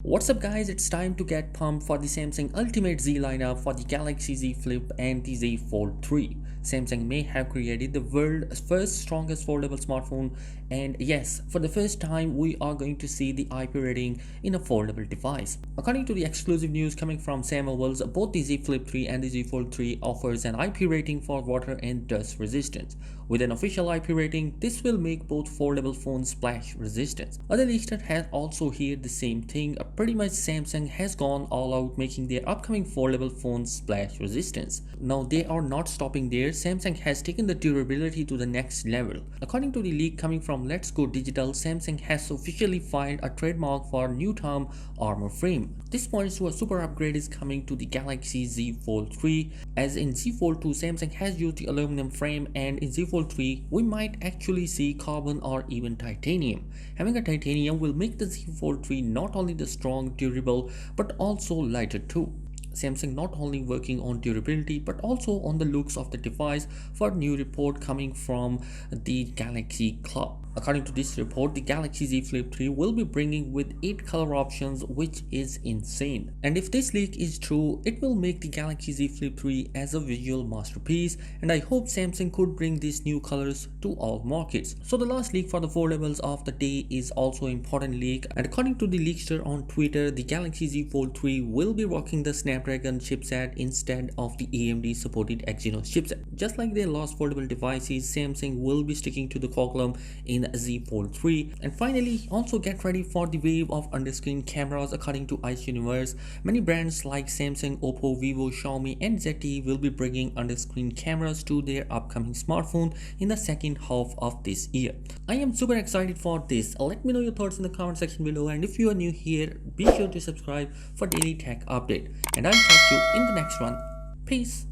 What's up guys, it's time to get pumped for the Samsung Ultimate Z lineup for the Galaxy Z Flip and the Z Fold 3. Samsung may have created the world's first strongest foldable smartphone, and yes, for the first time we are going to see the IP rating in a foldable device. According to the exclusive news coming from Samsung, both the Z Flip 3 and the Z Fold 3 offers an IP rating for water and dust resistance. With an official IP rating, this will make both foldable phones splash resistant. Other leakers have also heard the same thing. Pretty much Samsung has gone all out making their upcoming foldable phones splash resistant. Now they are not stopping there. Samsung has taken the durability to the next level. According to the leak coming from Let's Go Digital, Samsung has officially filed a trademark for new term armor frame. This points to a super upgrade is coming to the Galaxy Z Fold 3, as in Z Fold 2 Samsung has used the aluminum frame, and in Z Fold 3 we might actually see carbon or even titanium. Having a titanium will make the Z Fold 3 not only the strong, durable, but also lighter too. Samsung not only working on durability but also on the looks of the device, for new report coming from the Galaxy Club. According to this report, the Galaxy Z Flip 3 will be bringing with 8 color options, which is insane. And if this leak is true, it will make the Galaxy Z Flip 3 as a visual masterpiece, and I hope Samsung could bring these new colors to all markets. So the last leak for the foldables of the day is also important leak, and according to the leakster on Twitter, the Galaxy Z Fold 3 will be rocking the Snapdragon chipset instead of the AMD supported Exynos chipset. Just like their last foldable devices, Samsung will be sticking to the Qualcomm in Z Fold 3. And finally, also get ready for the wave of underscreen cameras. According to Ice Universe, many brands like Samsung, Oppo, Vivo, Xiaomi and ZTE will be bringing underscreen cameras to their upcoming smartphone in the second half of this year. I am super excited for this. Let me know your thoughts in the comment section below, and if you are new here, be sure to subscribe for daily tech update, and I'll catch you in the next one. Peace.